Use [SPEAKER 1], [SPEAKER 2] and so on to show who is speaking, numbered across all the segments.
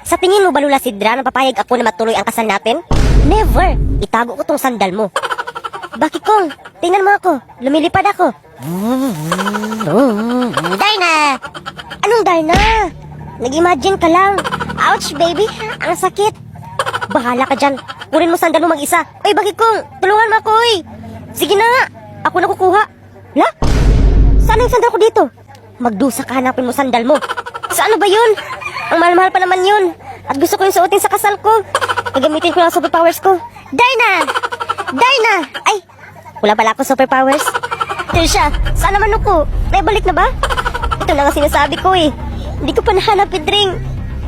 [SPEAKER 1] Sa tingin mo ba, Lula Sidra, napapayag ako na matuloy ang kasal natin? Never! Itago ko tong sandal mo. Bakit kong? Tingnan mo ako. Lumilipad ako. Darna! Anong Darna? Nag-imagine ka lang. Ouch, baby. Ang sakit. Bahala ka dyan. Kunin mo sandal mo mag-isa. Uy, bakit kong? Tulungan mo ako, uy. Sige na nga. Ako na kukuha. La? Saan ang sandal ko dito? Magdusa ka, hanapin mo sandal mo. Saan ba yun? Ang mahal-mahal pa naman yun. At gusto ko yung suotin sa kasal ko. Gagamitin ko lang ang superpowers ko. Darna! Darna! Ay, wala pala ako superpowers. Trisha, saan naman ako? Naibalik na ba? Ito na nga sinasabi ko eh. Hindi ko pa nahanap yung drink.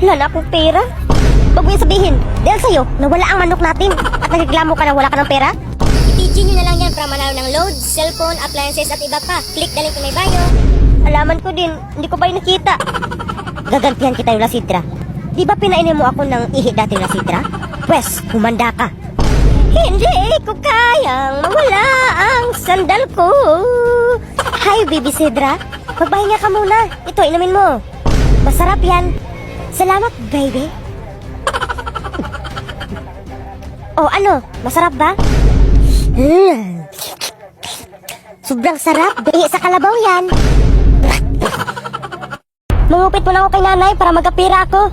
[SPEAKER 1] Wala na akong pera. Huwag mo yung sabihin, dahil sa'yo, nawala ang manok natin at nagreklamo ka na wala ka ng pera?
[SPEAKER 2] I-PG nyo na lang yan para manalo ng load, cellphone, appliances at iba pa. Click the link in my bio.
[SPEAKER 1] Alaman ko din, hindi ko ba yung nakita? Gagantihan kita yung Lasidra. Di ba pinainin mo ako ng ihi dati Lasidra? Pwes, humanda ka. Hindi ko kayang mawala ang sandal ko. Hi, Baby Sidra. Magpahinga ka muna. Ito, inumin mo. Masarap yan. Salamat, baby. Oh, ano? Masarap ba? Sobrang sarap. Ihi sa kalabaw yan. Mangupit mo na ako kay nanay para magkapira ako.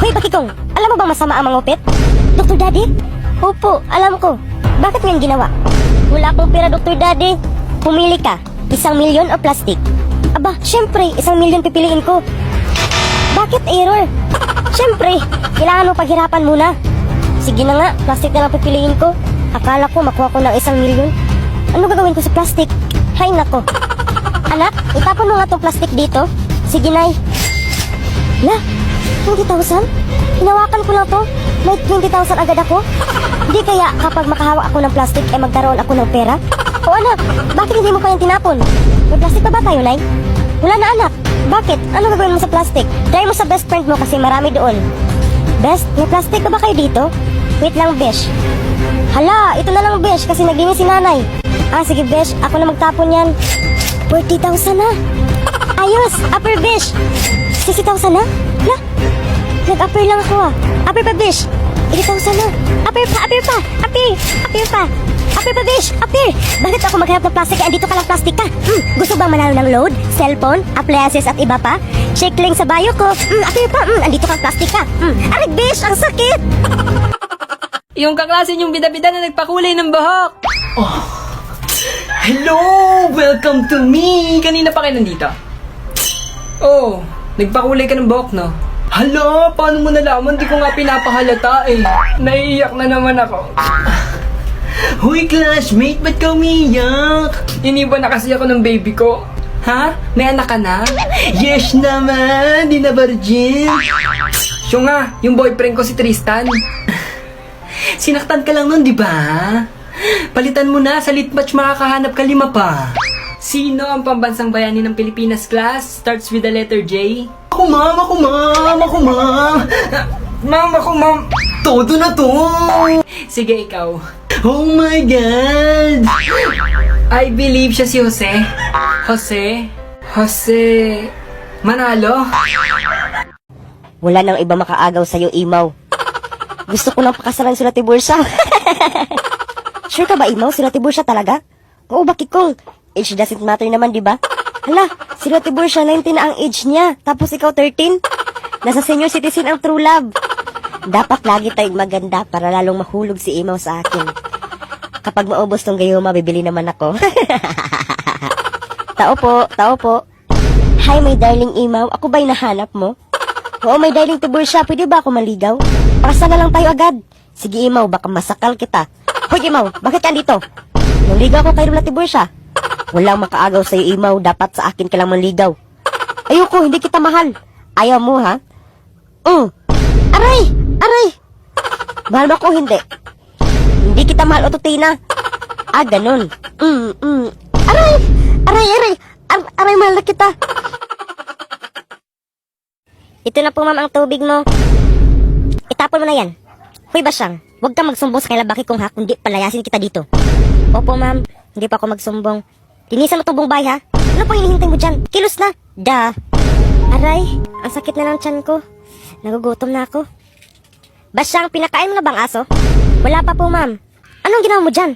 [SPEAKER 1] Hoy, Bakikong, alam mo bang masama ang mangupit? Dr. Daddy? Opo, alam ko. Bakit mo yung ginawa? Wala akong pera, Dr. Daddy. Pumili ka, 1,000,000 o plastic? Aba, syempre, 1,000,000 pipiliin ko. Bakit error? Syempre, kailangan mo paghirapan muna. Sige na nga, plastic na lang pipiliin ko. Akala ko makuha ko ng 1,000,000. Ano gagawin ko sa plastic? Hay nako. Anak, itapon mo nga tong plastic dito. Sige, Nay. La, 20,000? Hinawakan ko lang to. May 20,000 agad ako. Hindi kaya kapag makahawak ako ng plastic ay magkaroon ako ng pera? O anak, bakit hindi mo kayang tinapon? May plastic pa ba tayo, Nay? Wala na, anak. Bakit? Ano gagawin mo sa plastic? Try mo sa best friend mo kasi marami doon. Best, may plastic pa ba kayo dito? Wait lang, Besh. Hala, ito na lang, Besh, kasi naglinis si nanay. Ah, sige, Besh, ako na magtapon yan. 40,000 na. Ayos, upper, Besh. 60,000 na? La, nag-upper lang ako ah. Upper pa, Besh. 80,000 na. Upper pa, upper pa. Upper, upper pa. Upper pa, Besh, upper. Bakit ako maghanap ng plastic? Andito ka lang plastic ka. Gusto bang manalo ng load, cellphone, appliances at iba pa? Check link sa bio ko. Upper pa. Andito kang plastic ka. Aray, Besh, ang sakit.
[SPEAKER 3] Yung kaklase yung bida-bida na nagpakulay ng buhok.
[SPEAKER 4] Hello! Welcome to me!
[SPEAKER 3] Kanina pa kayo nandito? Oh, nagpakulay ka ng buhok, no?
[SPEAKER 4] Hala! Paano mo nalaman? Di ko nga pinapahalata eh.
[SPEAKER 3] Naiiyak na naman ako.
[SPEAKER 4] Hoy, classmate! Ba't ka umiyak?
[SPEAKER 3] Iniwan na kasi ako ng baby ko. Ha? May anak ka na?
[SPEAKER 4] Yes naman! Di na virgin!
[SPEAKER 3] Siya nga, yung boyfriend ko si Tristan.
[SPEAKER 4] Sinaktan ka lang nun, di ba? Palitan mo na, sa lit match makakahanap ka 5 pa.
[SPEAKER 3] Sino ang pambansang bayani ng Pilipinas, class? Starts with the letter J?
[SPEAKER 4] Ako, ma'am! Ako, ma'am! Ako, ma'am!
[SPEAKER 3] Ma'am, ako, ma'am.
[SPEAKER 4] Todo na to!
[SPEAKER 3] Sige, ikaw.
[SPEAKER 4] Oh my God!
[SPEAKER 3] I believe siya si Jose. Jose Manalo?
[SPEAKER 1] Wala nang iba makaagaw sa'yo, Imaw. Gusto ko nang pakasalan sila Tibursa. Sure ka ba, Imaw? Sila Tibursa talaga? Oo, bakit kung? Age doesn't matter naman, di ba? Hala, sila Tibursa 19 na ang age niya. Tapos ikaw 13? Nasa senior citizen ang true love. Dapat lagi tayong maganda para lalong mahulog si Imaw sa akin. Kapag maubos tong gayuma, bibili naman ako. Tao po. Hi, my darling Imaw. Ako ba'y nahanap mo? Oo, my darling Tibursa. Pwede ba ako maligaw? Pakasa na lang tayo agad. Sige, Imaw, baka masakal kita. Hoy, Imaw, bakit ka andito? Nanligaw ko kay Rula Tibursa. Walang makaagaw sa'yo, Imaw. Dapat sa akin ka lang manligaw. Ayoko, hindi kita mahal. Ayaw mo, ha? Aray! Mahal mo ako, hindi. Hindi kita mahal, Ototina. Ah, ganun. Aray, mahal na kita. Ito na po, ma'am, ang tubig mo. Itapon mo na yan. Hoy, Basyang, huwag kang magsumbong sa kaila Bakikong ha, kundi palayasin kita dito. Opo, ma'am, hindi pa ako magsumbong. Tinisan mo itong buong bahay, ha? Ano pang hinihintay mo dyan? Kilos na. Aray, ang sakit na ng tiyan ko. nagugutom na ako. Basyang, pinakain mo na bang aso? Wala pa po, ma'am. Anong ginawa mo dyan?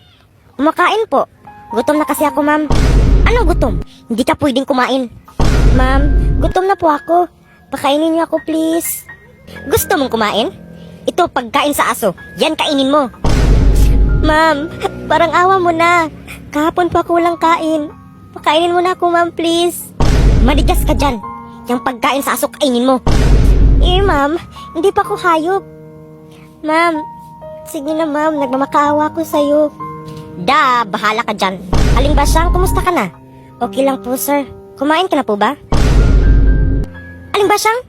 [SPEAKER 1] Umakain po. Gutom na kasi ako, ma'am. Anong gutom? Hindi ka pwedeng kumain. Ma'am, gutom na po ako. Pakainin niyo ako, please. Gusto mong kumain? Ito, pagkain sa aso. Yan, kainin mo. Ma'am, parang awa mo na. Kahapon pa ako walang kain. Pakainin mo na ako, ma'am, please. Maligas ka dyan. Yung pagkain sa aso, kainin mo. Ma'am, hindi pa ako hayop. Ma'am, sige na, ma'am. Nagmamakaawa ko sa'yo. Bahala ka dyan. Aling Basyang, kumusta ka na? Okay lang po, sir. Kumain ka na po ba? Aling Basyang?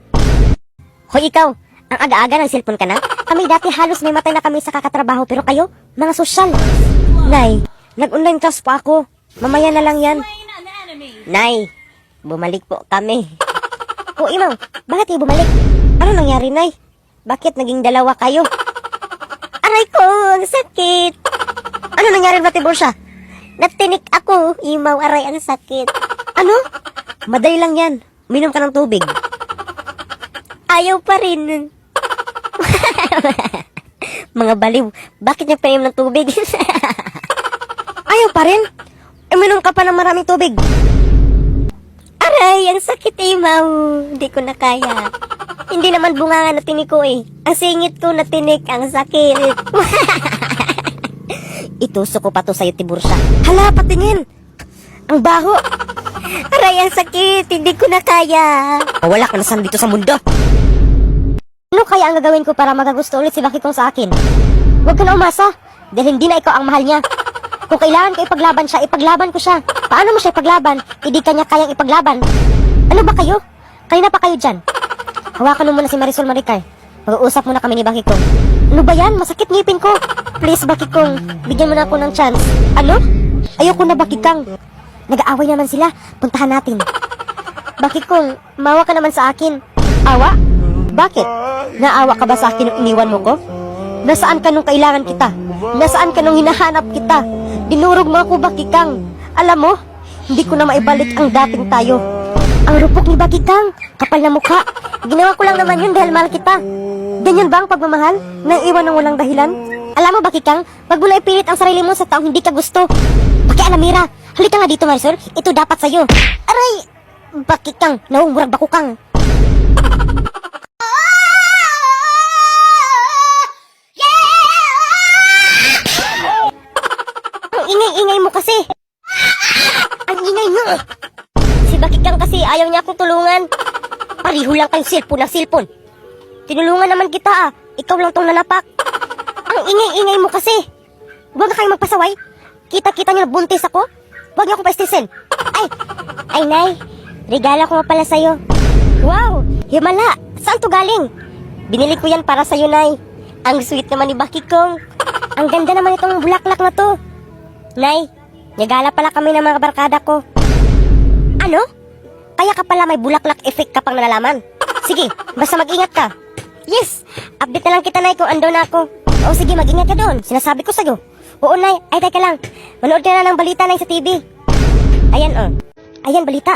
[SPEAKER 1] Hoy, ikaw. Ang aga-aga ng cellphone ka na? Kami dati halos may matay na kami sa kakatrabaho, pero kayo, mga sosyal. Nay, nag-online class pa ako. Mamaya na lang yan. Nay, bumalik po kami. O, Imaw, bakit kayo bumalik? Ano nangyari, Nay? Bakit naging dalawa kayo? Aray ko, ang sakit. Ano nangyari ba, Tiborsya? Natinik ako, Imaw, aray, ang sakit. Ano? Madali lang yan. Minom ka ng tubig. Ayaw pa rin. Mga baliw, bakit niya painom ng tubig? Ayaw pa rin? Uminom ka pa ng maraming tubig. Aray, ang sakit, Imaw. Hindi ko na kaya. Hindi naman bunganga na tinik ko eh. Ang singit ko na tinik, ang sakit. Itusok ko pa to sa'yo, Tiborsya. Hala, patingin. Ang baho. Aray, ang sakit. Hindi ko na kaya. Wala ka na saan dito sa mundo. Ano kaya ang gagawin ko para magagusto ulit si Bakikong sa akin? Huwag ka na umasa. Dahil hindi na ikaw ang mahal niya. Kung kailangan ko ipaglaban siya, ipaglaban ko siya. Paano mo siya ipaglaban? Hindi ka niya kayang ipaglaban. Ano ba kayo? Kanina pa kayo dyan. Hawakan mo muna si Marisol Maricar. Mag-uusap muna kami ni Bakikong. Ano ba yan? Masakit ngipin ko. Please, Bakikong. Bigyan mo na ako ng chance. Ano? Ayoko na, Bakikang. Nag-aaway naman sila. Puntahan natin. Bakikong, mawa ka naman sa akin. Awa? Bakit? Naawa ka ba sa akin nung iniwan mo ko? Nasaan ka nung kailangan kita? Nasaan ka nung hinahanap kita? Dinurog mo ako, Bakikang. Alam mo, hindi ko na maibalik ang dating tayo. Ang rupok ni Bakikang, kapal na mukha. Ginawa ko lang naman yun dahil mahal kita. Ganyan ba ang pagmamahal? Naiiwan ng walang dahilan? Alam mo, Bakikang, wag mo na ipilit ang sarili mo sa taong hindi ka gusto. Alamira, halika nga dito, Marisol. Ito dapat sa'yo. Aray! Bakikang, naumurag bakukang. Ang ingay-ingay mo kasi. Ang ingay mo. Si Bakikang kasi ayaw niya akong tulungan. Pariho lang kayong cellphone ng cellphone. Tinulungan naman kita ah. Ikaw lang tong nanapak. Ang ingay-ingay mo kasi. Huwag na kayong magpasaway. Kita-kita niyo na buntis ako. Huwag niyo akong paistisin. Ay, Nay. Regalo ko nga pala sa'yo. Wow, himala. Saan to galing? Binili ko yan para sa'yo, Nay. Ang sweet naman ni Bakikong. Ang ganda naman itong bulaklak na to. Nay, nagala pala kami ng mga barkada ko. Ano? Kaya ka pala may bulaklak effect ka pang nalalaman. Sige, basta mag-ingat ka. Yes, update na lang kita, Nay, kung ando na ako. O sige, mag-ingat ka doon. Sinasabi ko sa'yo. Oo, Nay. Ay, teka lang. Manood ka na ng balita, Nay, sa TV. Ayan, oh. Ayan, balita.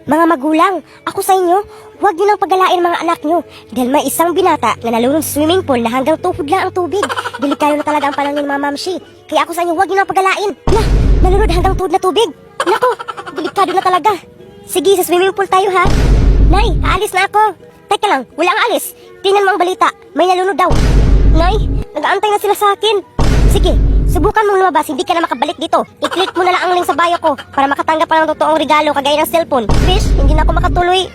[SPEAKER 1] Mga magulang, ako sa inyo, huwag niyo nang pagalain mga anak niyo. Dahil may isang binata na nalulong sa swimming pool na hanggang tuhod lang ang tubig. Delikado na talaga ang panahon niyo, mga mamshi. Kaya ako sa inyo, huwag niyo nang pagalain. Nalulod hanggang tuhod na tubig. Nako, delikado na talaga. Sige, sa swimming pool tayo, ha? Nay, aalis na ako. Teka lang, wala ang alis. Tingnan mo ang balita. May nalunod daw. Nay, nag-aantay na sila sa akin. Sige, subukan mong lumabas, hindi ka na makabalik dito. I-click mo na lang ang link sa bio ko para makatanggap ka ng totoong regalo kagaya ng cellphone. Fish, hindi na ako makatuloy.